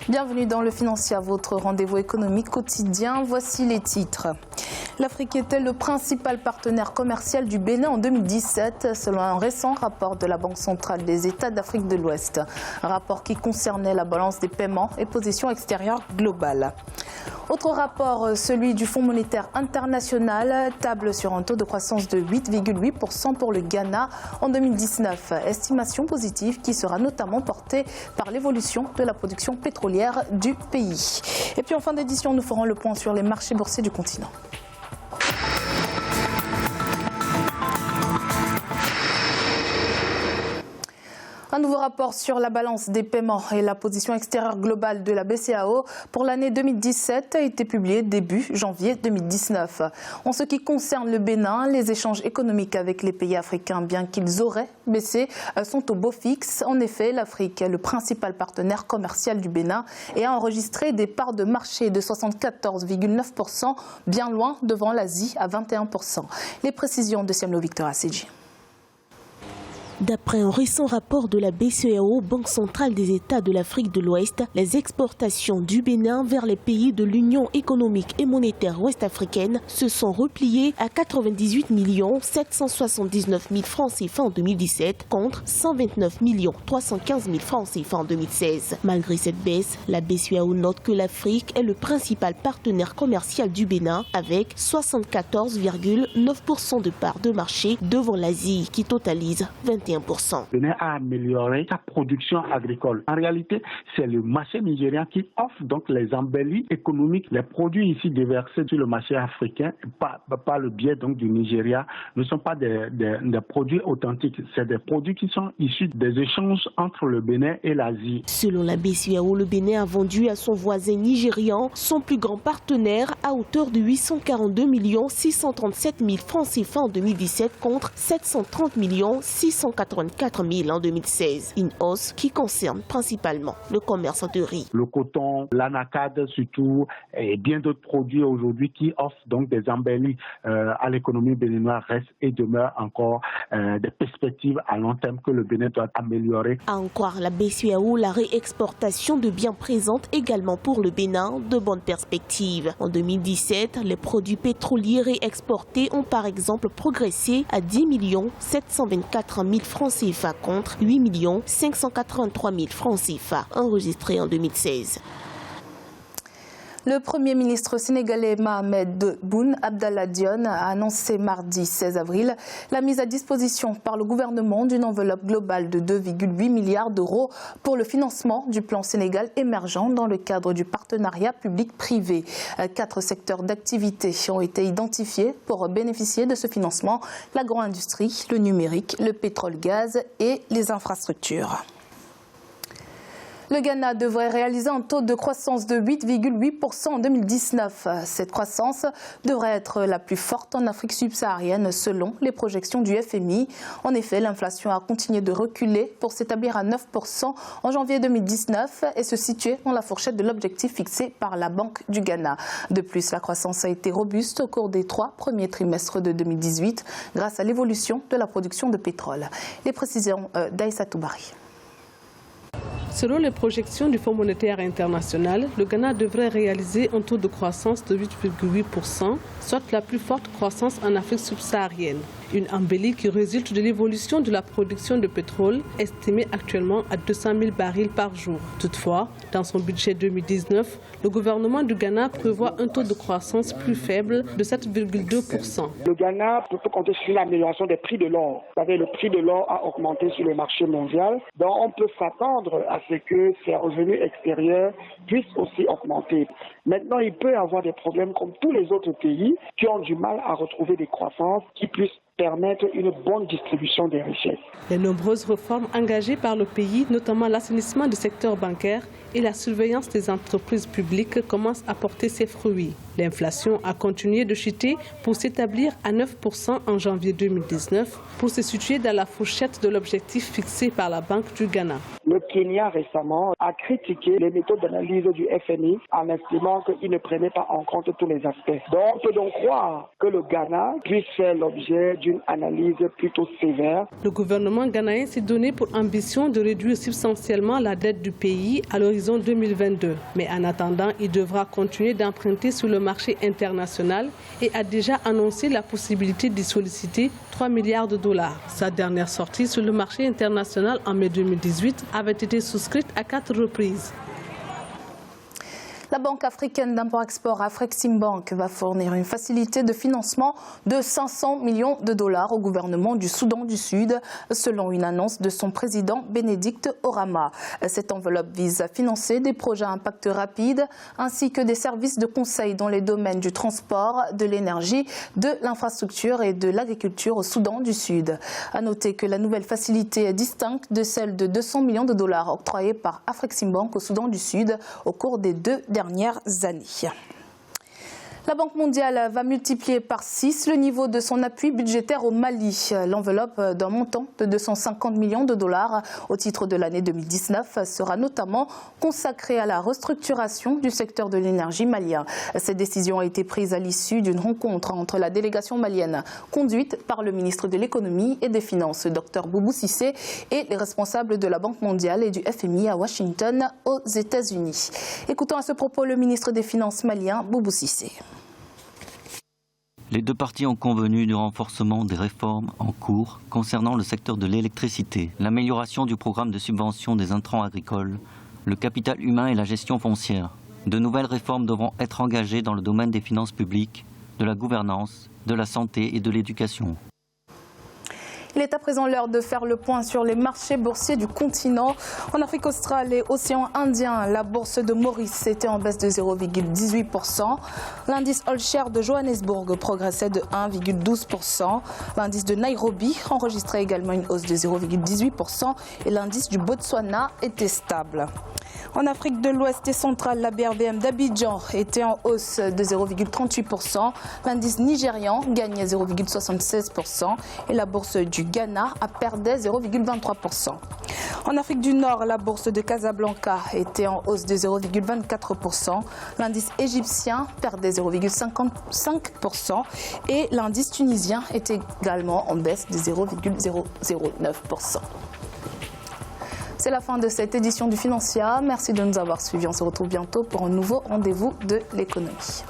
Bienvenue dans le Financier, votre rendez-vous économique quotidien. Voici les titres. L'Afrique était le principal partenaire commercial du Bénin en 2017, selon un récent rapport de la Banque centrale des États d'Afrique de l'Ouest. Un rapport qui concernait la balance des paiements et position extérieure globale. Autre rapport, celui du Fonds monétaire international, table sur un taux de croissance de 8,8% pour le Ghana en 2019. Estimation positive qui sera notamment portée par l'évolution de la production pétrolière du pays. Et puis en fin d'édition, nous ferons le point sur les marchés boursiers du continent. Un nouveau rapport sur la balance des paiements et la position extérieure globale de la BCEAO pour l'année 2017 a été publié début janvier 2019. En ce qui concerne le Bénin, les échanges économiques avec les pays africains, bien qu'ils auraient baissé, sont au beau fixe. En effet, l'Afrique est le principal partenaire commercial du Bénin et a enregistré des parts de marché de 74,9%, bien loin devant l'Asie à 21%. Les précisions de Siamlo Victor Asseji. D'après un récent rapport de la BCEAO, Banque centrale des États de l'Afrique de l'Ouest, les exportations du Bénin vers les pays de l'Union économique et monétaire ouest-africaine se sont repliées à 98 779 000 francs CFA en 2017 contre 129 315 000 francs CFA en 2016. Malgré cette baisse, la BCEAO note que l'Afrique est le principal partenaire commercial du Bénin avec 74,9% de part de marché devant l'Asie qui totalise 21%. Le Bénin a amélioré sa production agricole. En réalité, c'est le marché nigérian qui offre donc les embellis économiques. Les produits ici déversés sur le marché africain, par le biais donc du Nigeria, ne sont pas des produits authentiques. C'est des produits qui sont issus des échanges entre le Bénin et l'Asie. Selon la BCEAO, le Bénin a vendu à son voisin nigérian son plus grand partenaire à hauteur de 842 637 000 francs CFA en 2017 contre 730 684 000 en 2016. Une hausse qui concerne principalement le commerce de riz. Le coton, l'anacade surtout, et bien d'autres produits aujourd'hui qui offrent donc des embellis à l'économie béninoise restent et demeurent encore des perspectives à long terme que le Bénin doit améliorer. À en croire la BCEAO, la réexportation de biens présente également pour le Bénin de bonnes perspectives. En 2017, les produits pétroliers réexportés ont par exemple progressé à 10 724 000 francs CFA contre 8 583 000 francs CFA enregistrés en 2016. Le Premier ministre sénégalais Mohamed Boun Abdallah Dionne a annoncé mardi 16 avril la mise à disposition par le gouvernement d'une enveloppe globale de 2,8 milliards d'euros pour le financement du plan Sénégal émergent dans le cadre du partenariat public-privé. 4 secteurs d'activité ont été identifiés pour bénéficier de ce financement: l'agro-industrie, le numérique, le pétrole-gaz et les infrastructures. Le Ghana devrait réaliser un taux de croissance de 8,8% en 2019. Cette croissance devrait être la plus forte en Afrique subsaharienne selon les projections du FMI. En effet, l'inflation a continué de reculer pour s'établir à 9% en janvier 2019 et se situer dans la fourchette de l'objectif fixé par la Banque du Ghana. De plus, la croissance a été robuste au cours des 3 premiers trimestres de 2018 grâce à l'évolution de la production de pétrole. Les précisions d'Aïssa Toubari. Selon les projections du Fonds monétaire international, le Ghana devrait réaliser un taux de croissance de 8,8%, soit la plus forte croissance en Afrique subsaharienne. Une embellie qui résulte de l'évolution de la production de pétrole, estimée actuellement à 200 000 barils par jour. Toutefois, dans son budget 2019, le gouvernement du Ghana prévoit un taux de croissance plus faible de 7,2%. Le Ghana peut compter sur l'amélioration des prix de l'or. Vous savez, le prix de l'or a augmenté sur le marché mondial, donc on peut s'attendre à ce que ses revenus extérieurs puissent aussi augmenter. Maintenant, il peut y avoir des problèmes comme tous les autres pays qui ont du mal à retrouver des croissances qui puissent permettre une bonne distribution des richesses. Les nombreuses réformes engagées par le pays, notamment l'assainissement du secteur bancaire et la surveillance des entreprises publiques, commencent à porter ses fruits. L'inflation a continué de chuter pour s'établir à 9% en janvier 2019, pour se situer dans la fourchette de l'objectif fixé par la Banque du Ghana. Le Kenya récemment a critiqué les méthodes d'analyse du FMI en estimant qu'il ne prenait pas en compte tous les aspects. Donc on peut donc croire que le Ghana puisse faire l'objet d'une analyse plutôt sévère. Le gouvernement ghanéen s'est donné pour ambition de réduire substantiellement la dette du pays à l'horizon 2022. Mais en attendant, il devra continuer d'emprunter sur le marché international et a déjà annoncé la possibilité d'y solliciter 3 milliards de dollars. Sa dernière sortie sur le marché international en mai 2018 avait été souscrite à 4 reprises. La Banque africaine d'import-export Afreximbank va fournir une facilité de financement de 500 millions de dollars au gouvernement du Soudan du Sud, selon une annonce de son président Bénédicte Orama. Cette enveloppe vise à financer des projets à impact rapide ainsi que des services de conseil dans les domaines du transport, de l'énergie, de l'infrastructure et de l'agriculture au Soudan du Sud. À noter que la nouvelle facilité est distincte de celle de 200 millions de dollars octroyée par Afreximbank au Soudan du Sud au cours des 2 dernières années. La Banque mondiale va multiplier par 6 le niveau de son appui budgétaire au Mali. L'enveloppe d'un montant de 250 millions de dollars au titre de l'année 2019 sera notamment consacrée à la restructuration du secteur de l'énergie malien. Cette décision a été prise à l'issue d'une rencontre entre la délégation malienne conduite par le ministre de l'économie et des finances, Dr Boubou Cissé, et les responsables de la Banque mondiale et du FMI à Washington, aux États-Unis. Écoutons à ce propos le ministre des Finances malien, Boubou Cissé. Les deux parties ont convenu du renforcement des réformes en cours concernant le secteur de l'électricité, l'amélioration du programme de subvention des intrants agricoles, le capital humain et la gestion foncière. De nouvelles réformes devront être engagées dans le domaine des finances publiques, de la gouvernance, de la santé et de l'éducation. Il est à présent l'heure de faire le point sur les marchés boursiers du continent. En Afrique australe et océan Indien, la bourse de Maurice était en baisse de 0,18%. L'indice All-Share de Johannesburg progressait de 1,12%. L'indice de Nairobi enregistrait également une hausse de 0,18% et l'indice du Botswana était stable. En Afrique de l'Ouest et centrale, la BRVM d'Abidjan était en hausse de 0,38%. L'indice nigérian gagnait 0,76% et la bourse du Ghana a perdu 0,23%. En Afrique du Nord, la bourse de Casablanca était en hausse de 0,24%. L'indice égyptien perdait 0,55% et l'indice tunisien était également en baisse de 0,009%. C'est la fin de cette édition du Financial. Merci de nous avoir suivis. On se retrouve bientôt pour un nouveau rendez-vous de l'économie.